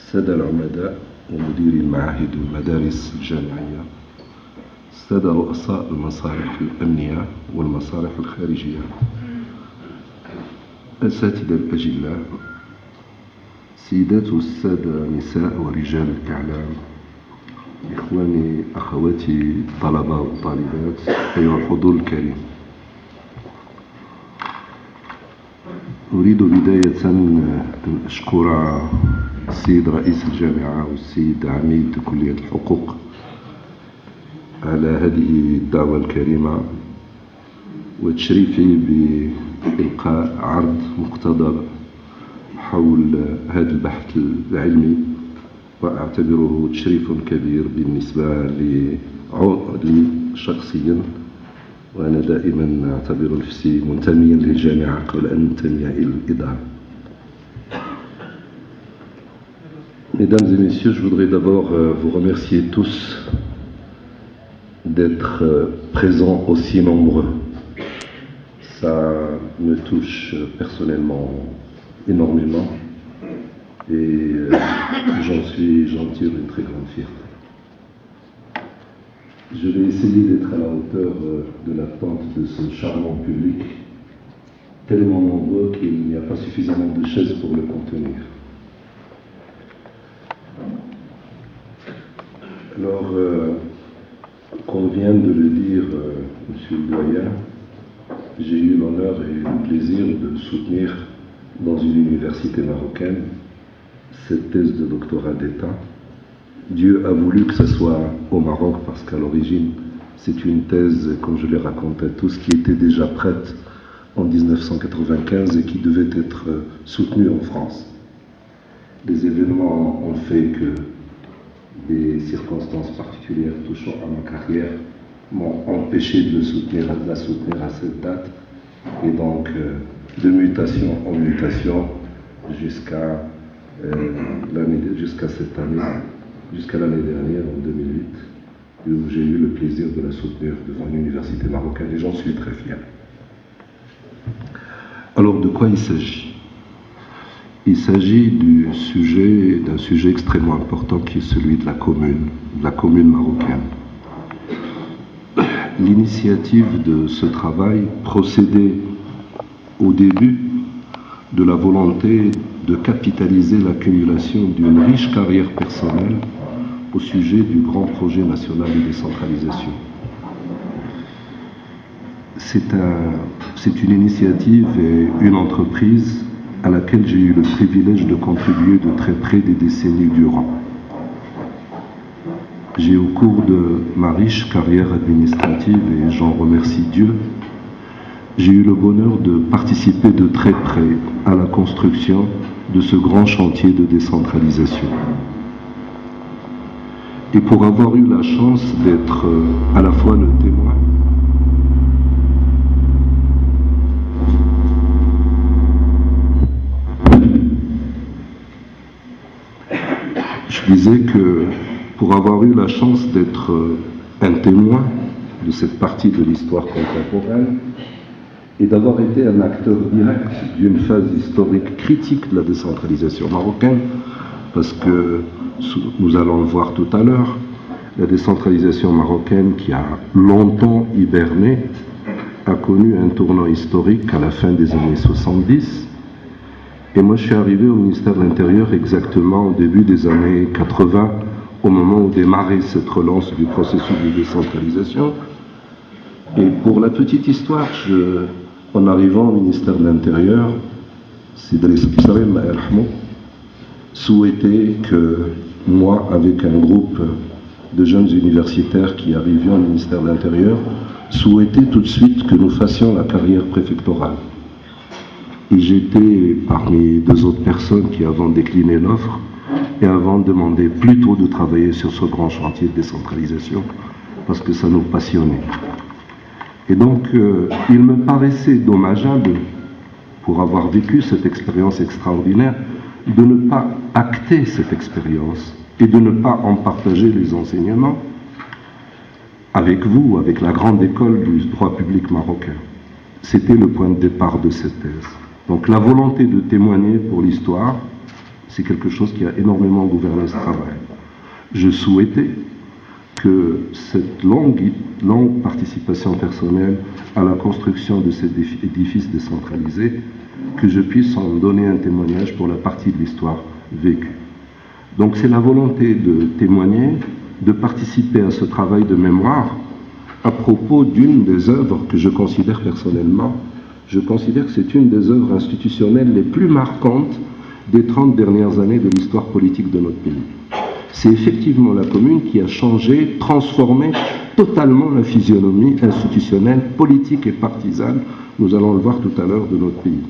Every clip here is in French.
السادة العمداء ومديري المعاهد والمدارس الجامعية، السادة رؤساء المصالح الأمنية والمصالح الخارجية، الأساتذة الأجلاء، سيدات والسادة نساء ورجال الإعلام، إخواني أخواتي الطلبة والطالبات، أيها الحضور الكريم، أريد بداية أن أشكر السيد رئيس الجامعة والسيد عميد كلية الحقوق على هذه الدعوة الكريمة وتشريفي بإلقاء عرض مقتضب حول هذا البحث العلمي، وأعتبره تشريف كبير بالنسبة لي شخصيا، وأنا دائما أعتبر نفسي منتميا للجامعة قبل أن أنتمي إلى الإدارة. Mesdames et messieurs, je voudrais d'abord vous remercier tous d'être présents aussi nombreux. Ça me touche personnellement énormément et j'en suis d'une très grande fierté. Je vais essayer d'être à la hauteur de l'attente de ce charmant public, tellement nombreux qu'il n'y a pas suffisamment de chaises pour le contenir. Alors, comme vient de le dire Monsieur le doyen, j'ai eu l'honneur et le plaisir de soutenir dans une université marocaine cette thèse de doctorat d'État. Dieu a voulu que ce soit au Maroc parce qu'à l'origine, c'est une thèse, comme je l'ai raconté à tous, qui était déjà prête en 1995 et qui devait être soutenue en France. Les événements ont fait que des circonstances particulières touchant à ma carrière m'ont empêché de la soutenir à cette date, et donc de mutation en mutation jusqu'à cette année, jusqu'à l'année dernière, en 2008, où j'ai eu le plaisir de la soutenir devant une université marocaine, et j'en suis très fier. Alors, de quoi il s'agit ? Il s'agit d'un sujet extrêmement important qui est celui de la commune marocaine. L'initiative de ce travail procédait au début de la volonté de capitaliser l'accumulation d'une riche carrière personnelle au sujet du grand projet national de décentralisation. C'est une initiative et une entreprise à laquelle j'ai eu le privilège de contribuer de très près des décennies durant. J'ai, au cours de ma riche carrière administrative, et j'en remercie Dieu, j'ai eu le bonheur de participer de très près à la construction de ce grand chantier de décentralisation. Et pour avoir eu la chance d'être à la fois le témoin Je disais que pour avoir eu la chance d'être un témoin de cette partie de l'histoire contemporaine et d'avoir été un acteur direct d'une phase historique critique de la décentralisation marocaine, parce que nous allons le voir tout à l'heure, la décentralisation marocaine qui a longtemps hiberné a connu un tournant historique à la fin des années 70. Et moi, je suis arrivé au ministère de l'Intérieur exactement au début des années 80, au moment où démarrait cette relance du processus de décentralisation. Et pour la petite histoire, en arrivant au ministère de l'Intérieur, souhaitait que moi, avec un groupe de jeunes universitaires qui arrivions au ministère de l'Intérieur, souhaitait tout de suite que nous fassions la carrière préfectorale. Et j'étais parmi deux autres personnes qui avons décliné l'offre et avons demandé plutôt de travailler sur ce grand chantier de décentralisation parce que ça nous passionnait. Et donc, il me paraissait dommageable, pour avoir vécu cette expérience extraordinaire, de ne pas acter cette expérience et de ne pas en partager les enseignements avec vous, avec la grande école du droit public marocain. C'était le point de départ de cette thèse. Donc la volonté de témoigner pour l'histoire, C'est quelque chose qui a énormément gouverné ce travail. Je souhaitais que cette longue participation personnelle à la construction de cet édifice décentralisé, que je puisse en donner un témoignage pour la partie de l'histoire vécue. Donc c'est la volonté de témoigner, de participer à ce travail de mémoire à propos d'une des œuvres que je considère personnellement, je considère que c'est une des œuvres institutionnelles les plus marquantes des 30 dernières années de l'histoire politique de notre pays. C'est effectivement la commune qui a changé, transformé totalement la physionomie institutionnelle, politique et partisane, nous allons le voir tout à l'heure, de notre pays.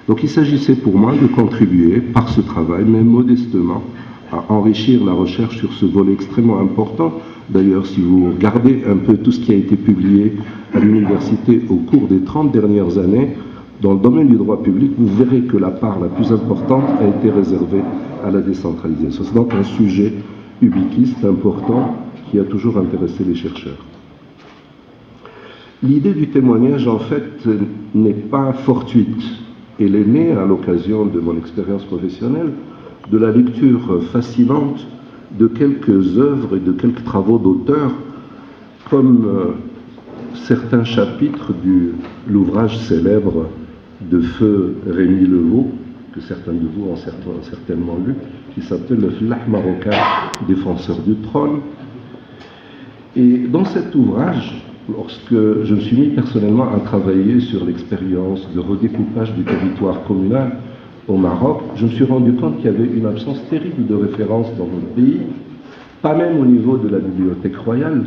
Donc il s'agissait pour moi de contribuer par ce travail, même modestement, à enrichir la recherche sur ce volet extrêmement important. D'ailleurs, si vous regardez un peu tout ce qui a été publié à l'université au cours des 30 dernières années, dans le domaine du droit public, vous verrez que la part la plus importante a été réservée à la décentralisation. C'est donc un sujet ubiquiste, important, qui a toujours intéressé les chercheurs. L'idée du témoignage, en fait, n'est pas fortuite. Elle est née à l'occasion de mon expérience professionnelle, de la lecture fascinante de quelques œuvres et de quelques travaux d'auteurs, comme certains chapitres de l'ouvrage célèbre de feu Rémi Levaux, que certains de vous ont certainement lu, qui s'appelle Le Fellah marocain, défenseur du trône. Et dans cet ouvrage, lorsque je me suis mis personnellement à travailler sur l'expérience de redécoupage du territoire communal au Maroc, je me suis rendu compte qu'il y avait une absence terrible de références dans notre pays, pas même au niveau de la Bibliothèque royale,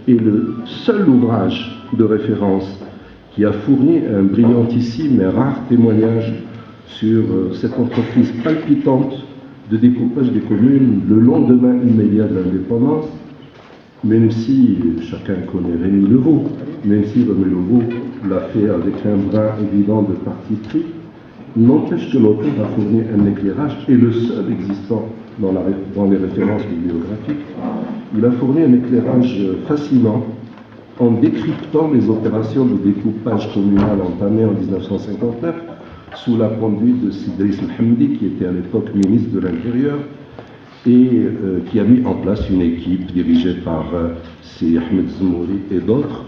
et le seul ouvrage de référence qui a fourni un brillantissime et rare témoignage sur cette entreprise palpitante de découpage des communes le lendemain immédiat de l'indépendance, même si chacun connaît Rémi Levaux, même si Rémi Levaux l'a fait avec un brin évident de parti pris, n'empêche que l'auteur a fourni un éclairage, et le seul existant dans les références bibliographiques. Il a fourni un éclairage fascinant en décryptant les opérations de découpage communal entamées en 1959 sous la conduite de Sidriss Mohamdi, qui était à l'époque ministre de l'Intérieur, et qui a mis en place une équipe dirigée par Sidi Ahmed Zmouri et d'autres.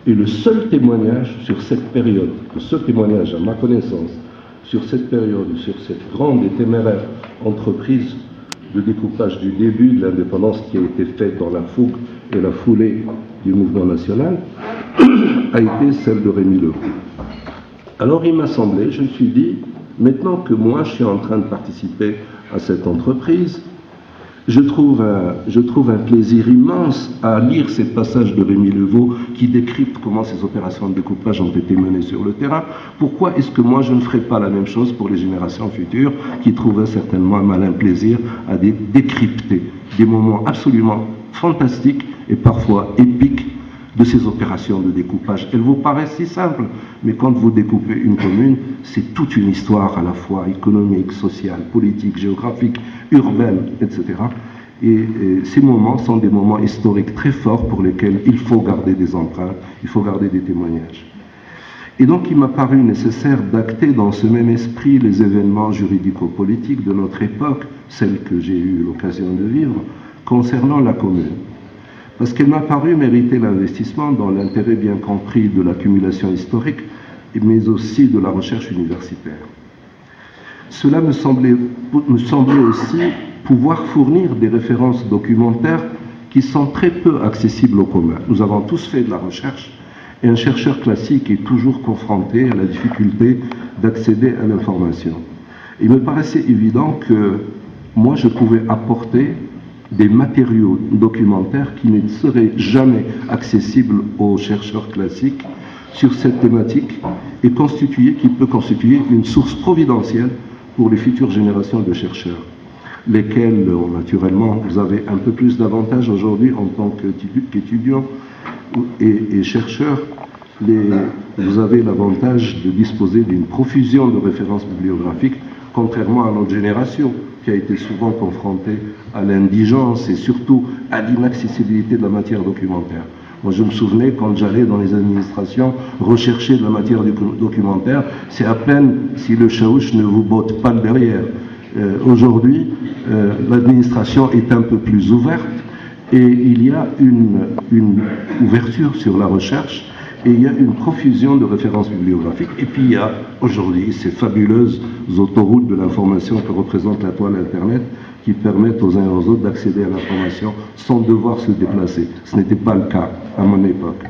Et le seul témoignage sur cette période, le seul témoignage à ma connaissance sur cette période, sur cette grande et téméraire entreprise de découpage du début de l'indépendance qui a été faite dans la fougue et la foulée du mouvement national, a été celle de Rémi Levaux. Alors il m'a semblé, je me suis dit, maintenant que moi je suis en train de participer à cette entreprise, je trouve un plaisir immense à lire ces passages de Rémi Levaux qui décryptent comment ces opérations de découpage ont été menées sur le terrain. Pourquoi est-ce que moi je ne ferai pas la même chose pour les générations futures qui trouveraient certainement un malin plaisir à décrypter des moments absolument fantastiques et parfois épiques de ces opérations de découpage. Elles vous paraissent si simples, mais quand vous découpez une commune, c'est toute une histoire à la fois économique, sociale, politique, géographique, urbaine, etc. Et ces moments sont des moments historiques très forts pour lesquels il faut garder des empreintes, il faut garder des témoignages. Et donc il m'a paru nécessaire d'acter dans ce même esprit les événements juridico-politiques de notre époque, celle que j'ai eu l'occasion de vivre, concernant la commune. Parce qu'elle m'a paru mériter l'investissement dans l'intérêt bien compris de l'accumulation historique, mais aussi de la recherche universitaire. Cela me semblait aussi pouvoir fournir des références documentaires qui sont très peu accessibles au commun. Nous avons tous fait de la recherche, et un chercheur classique est toujours confronté à la difficulté d'accéder à l'information. Il me paraissait évident que moi je pouvais apporter des matériaux documentaires qui ne seraient jamais accessibles aux chercheurs classiques sur cette thématique et qui peut constituer une source providentielle pour les futures générations de chercheurs, lesquels, naturellement, vous avez un peu plus d'avantages aujourd'hui en tant qu'étudiants et chercheurs. Vous avez l'avantage de disposer d'une profusion de références bibliographiques, contrairement à notre génération, qui a été souvent confrontée à l'indigence et surtout à l'inaccessibilité de la matière documentaire. Moi, je me souvenais, quand j'allais dans les administrations rechercher de la matière documentaire, c'est à peine si le chaouche ne vous botte pas le derrière. Aujourd'hui, l'administration est un peu plus ouverte et il y a une ouverture sur la recherche et il y a une profusion de références bibliographiques. Et puis il y a aujourd'hui ces fabuleuses autoroutes de l'information que représente la toile Internet qui permettent aux uns et aux autres d'accéder à l'information sans devoir se déplacer. Ce n'était pas le cas à mon époque.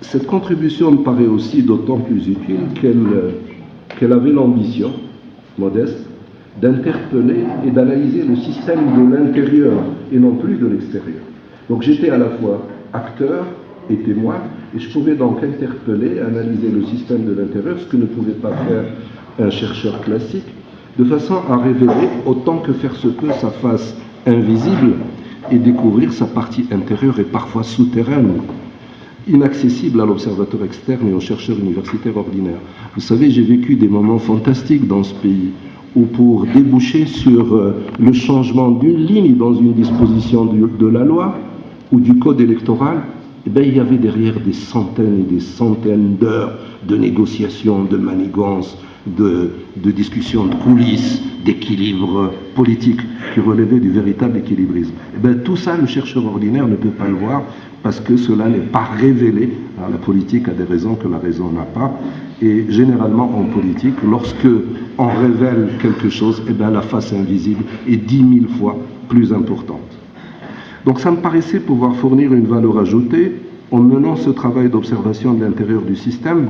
Cette contribution me paraît aussi d'autant plus utile qu'elle avait l'ambition, modeste, d'interpeller et d'analyser le système de l'intérieur et non plus de l'extérieur. Donc j'étais à la fois acteur et témoin, et je pouvais donc interpeller, analyser le système de l'intérieur, ce que ne pouvait pas faire un chercheur classique, de façon à révéler, autant que faire se peut, sa face invisible et découvrir sa partie intérieure et parfois souterraine, inaccessible à l'observateur externe et aux chercheurs universitaires ordinaires. Vous savez, j'ai vécu des moments fantastiques dans ce pays où pour déboucher sur le changement d'une ligne dans une disposition de la loi ou du code électoral, eh bien, il y avait derrière des centaines et des centaines d'heures de négociations, de manigances, de discussions de coulisses, d'équilibre politique qui relevaient du véritable équilibrisme. Eh bien, tout ça, le chercheur ordinaire ne peut pas le voir parce que cela n'est pas révélé. Alors, la politique a des raisons que la raison n'a pas. Et généralement, en politique, lorsque on révèle quelque chose, eh bien, la face invisible est 10 000 fois plus importante. Donc ça me paraissait pouvoir fournir une valeur ajoutée en menant ce travail d'observation de l'intérieur du système,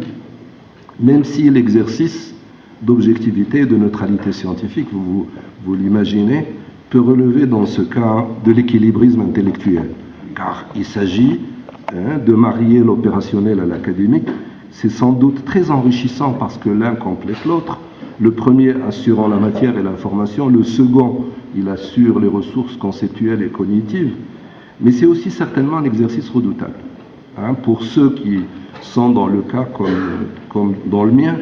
même si l'exercice d'objectivité et de neutralité scientifique, vous l'imaginez, peut relever dans ce cas de l'équilibrisme intellectuel. Car il s'agit de marier l'opérationnel à l'académique. C'est sans doute très enrichissant parce que l'un complète l'autre. Le premier assurant la matière et l'information, le second, il assure les ressources conceptuelles et cognitives. Mais c'est aussi certainement un exercice redoutable. Pour ceux qui sont dans le cas comme dans le mien,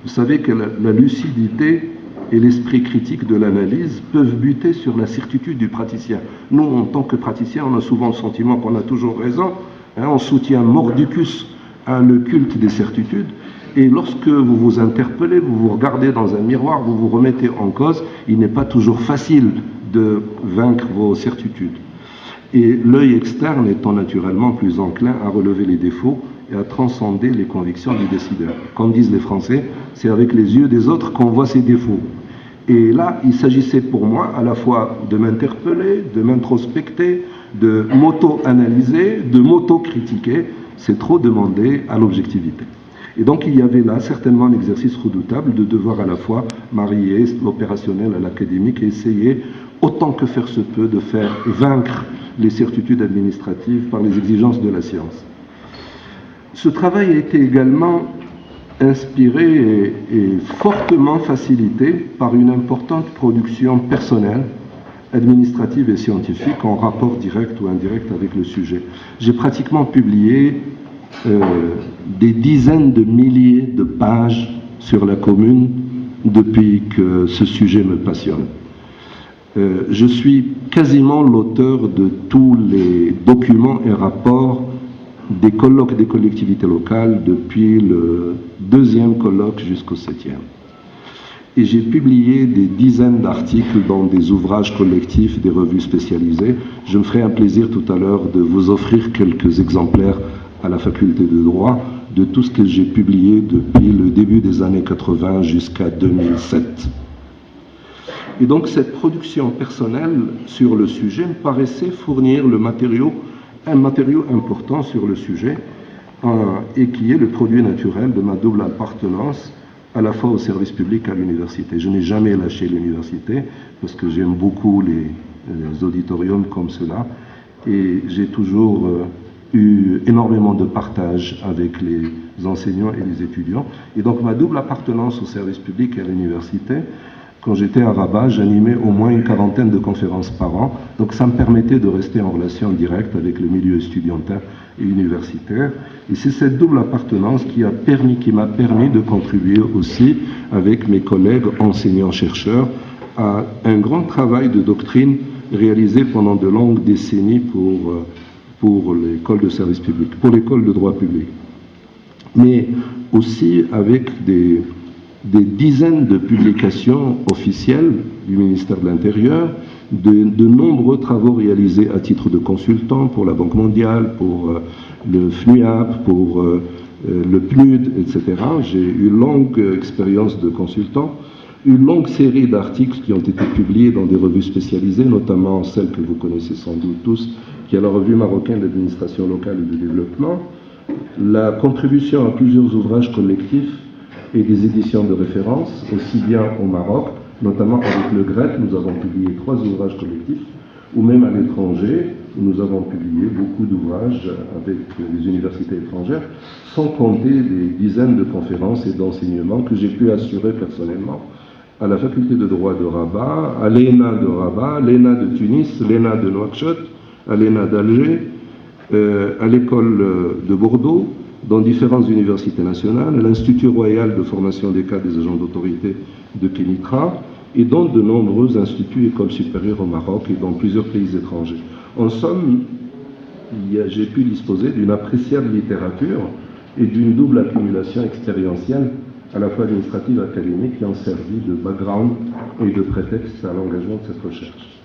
vous savez que la lucidité et l'esprit critique de l'analyse peuvent buter sur la certitude du praticien. Nous, en tant que praticiens, on a souvent le sentiment qu'on a toujours raison. On soutient mordicus le culte des certitudes. Et lorsque vous vous interpellez, vous vous regardez dans un miroir, vous vous remettez en cause, il n'est pas toujours facile de vaincre vos certitudes. Et l'œil externe étant naturellement plus enclin à relever les défauts et à transcender les convictions du décideur. Comme disent les Français, c'est avec les yeux des autres qu'on voit ses défauts. Et là, il s'agissait pour moi à la fois de m'interpeller, de m'introspecter, de m'auto-analyser, de m'auto-critiquer. C'est trop demander à l'objectivité. Et donc il y avait là certainement un exercice redoutable de devoir à la fois marier l'opérationnel à l'académique et essayer, autant que faire se peut, de faire vaincre les certitudes administratives par les exigences de la science. Ce travail a été également inspiré et fortement facilité par une importante production personnelle, administrative et scientifique en rapport direct ou indirect avec le sujet. J'ai pratiquement publié des dizaines de milliers de pages sur la commune depuis que ce sujet me passionne. Je suis quasiment l'auteur de tous les documents et rapports des colloques des collectivités locales depuis le 2e colloque jusqu'au 7e. Et j'ai publié des dizaines d'articles dans des ouvrages collectifs, des revues spécialisées. Je me ferai un plaisir tout à l'heure de vous offrir quelques exemplaires à la faculté de droit de tout ce que j'ai publié depuis le début des années 80 jusqu'à 2007. Et donc cette production personnelle sur le sujet me paraissait fournir un matériau important sur le sujet et qui est le produit naturel de ma double appartenance à la fois au service public et à l'université. Je n'ai jamais lâché l'université parce que j'aime beaucoup les auditoriums comme cela et j'ai toujours eu énormément de partage avec les enseignants et les étudiants. Et donc ma double appartenance au service public et à l'université, quand j'étais à Rabat, j'animais au moins une 40aine de conférences par an. Donc ça me permettait de rester en relation directe avec le milieu estudiantin et universitaire. Et c'est cette double appartenance qui m'a permis de contribuer aussi avec mes collègues enseignants-chercheurs à un grand travail de doctrine réalisé pendant de longues décennies pour l'école de service public, pour l'école de droit public. Mais aussi avec des dizaines de publications officielles du ministère de l'Intérieur, de nombreux travaux réalisés à titre de consultant pour la Banque mondiale, pour le FNUAP, pour le PNUD, etc. J'ai eu une longue expérience de consultant, une longue série d'articles qui ont été publiés dans des revues spécialisées, notamment celle que vous connaissez sans doute tous, qui est la revue marocaine d'administration locale et de développement, la contribution à plusieurs ouvrages collectifs et des éditions de référence, aussi bien au Maroc, notamment avec le GREC, nous avons publié 3 ouvrages collectifs, ou même à l'étranger, où nous avons publié beaucoup d'ouvrages avec les universités étrangères, sans compter des dizaines de conférences et d'enseignements que j'ai pu assurer personnellement à la faculté de droit de Rabat, à l'ENA de Rabat, l'ENA de Tunis, l'ENA de Nouakchott, à l'ENA d'Alger, à l'école de Bordeaux, dans différentes universités nationales, à l'Institut royal de formation des cadres des agents d'autorité de Kénitra, et dans de nombreux instituts et écoles supérieures au Maroc et dans plusieurs pays étrangers. En somme, j'ai pu disposer d'une appréciable littérature et d'une double accumulation expérientielle, à la fois administrative et académique, qui ont servi de background et de prétexte à l'engagement de cette recherche.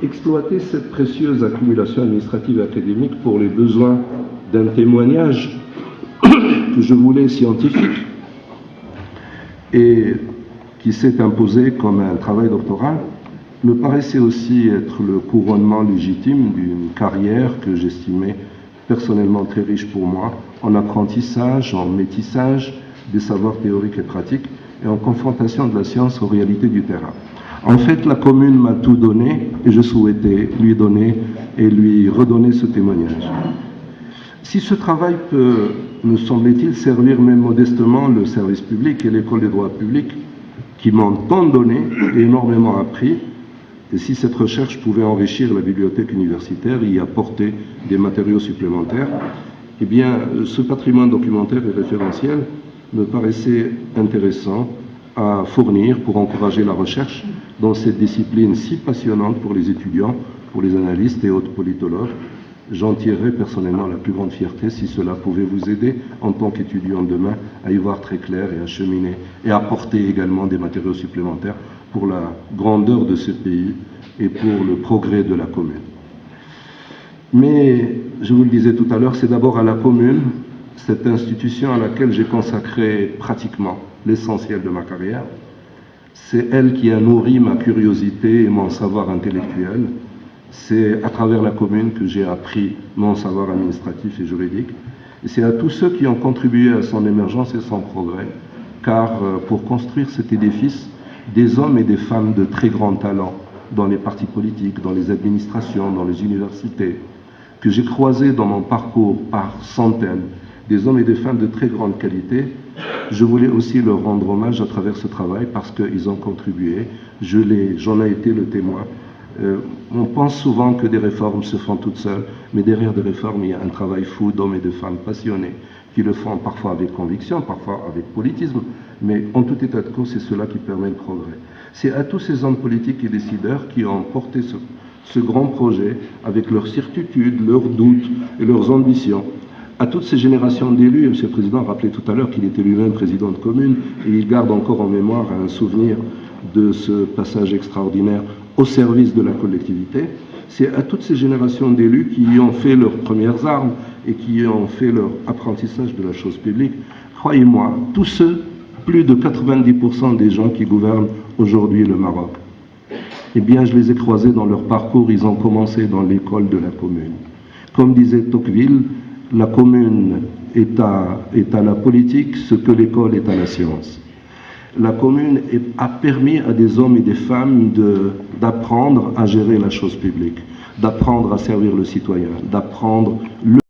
Exploiter cette précieuse accumulation administrative et académique pour les besoins d'un témoignage que je voulais scientifique et qui s'est imposé comme un travail doctoral, me paraissait aussi être le couronnement légitime d'une carrière que j'estimais personnellement très riche pour moi, en apprentissage, en métissage des savoirs théoriques et pratiques, et en confrontation de la science aux réalités du terrain. En fait, la commune m'a tout donné, et je souhaitais lui donner et lui redonner ce témoignage. Si ce travail peut, me semble-t-il, servir même modestement le service public et l'école des droits publics, qui m'ont tant donné et énormément appris, et si cette recherche pouvait enrichir la bibliothèque universitaire et y apporter des matériaux supplémentaires, eh bien, ce patrimoine documentaire et référentiel me paraissait intéressant à fournir pour encourager la recherche dans cette discipline si passionnante pour les étudiants, pour les analystes et autres politologues. J'en tirerais personnellement la plus grande fierté si cela pouvait vous aider en tant qu'étudiant demain à y voir très clair et à cheminer et apporter également des matériaux supplémentaires pour la grandeur de ce pays et pour le progrès de la commune. Mais, je vous le disais tout à l'heure, c'est d'abord à la commune, cette institution à laquelle j'ai consacré pratiquement l'essentiel de ma carrière. C'est elle qui a nourri ma curiosité et mon savoir intellectuel. C'est à travers la commune que j'ai appris mon savoir administratif et juridique. Et c'est à tous ceux qui ont contribué à son émergence et son progrès, car pour construire cet édifice, des hommes et des femmes de très grand talent dans les partis politiques, dans les administrations, dans les universités, que j'ai croisés dans mon parcours par centaines, des hommes et des femmes de très grande qualité, je voulais aussi leur rendre hommage à travers ce travail parce qu'ils ont contribué, j'en ai été le témoin. On pense souvent que des réformes se font toutes seules, mais derrière des réformes, il y a un travail fou d'hommes et de femmes passionnés qui le font parfois avec conviction, parfois avec politisme, mais en tout état de cause, c'est cela qui permet le progrès. C'est à tous ces hommes politiques et décideurs qui ont porté ce grand projet avec leurs certitudes, leurs doutes et leurs ambitions. À toutes ces générations d'élus, et M. le Président rappelait tout à l'heure qu'il était lui-même président de commune, et il garde encore en mémoire un souvenir de ce passage extraordinaire au service de la collectivité. C'est à toutes ces générations d'élus qui ont fait leurs premières armes et qui ont fait leur apprentissage de la chose publique. Croyez-moi, tous ceux, plus de 90% des gens qui gouvernent aujourd'hui le Maroc, eh bien, je les ai croisés dans leur parcours, ils ont commencé dans l'école de la commune. Comme disait Tocqueville, la commune est à la politique ce que l'école est à la science. La commune a permis à des hommes et des femmes d'apprendre à gérer la chose publique, d'apprendre à servir le citoyen, d'apprendre le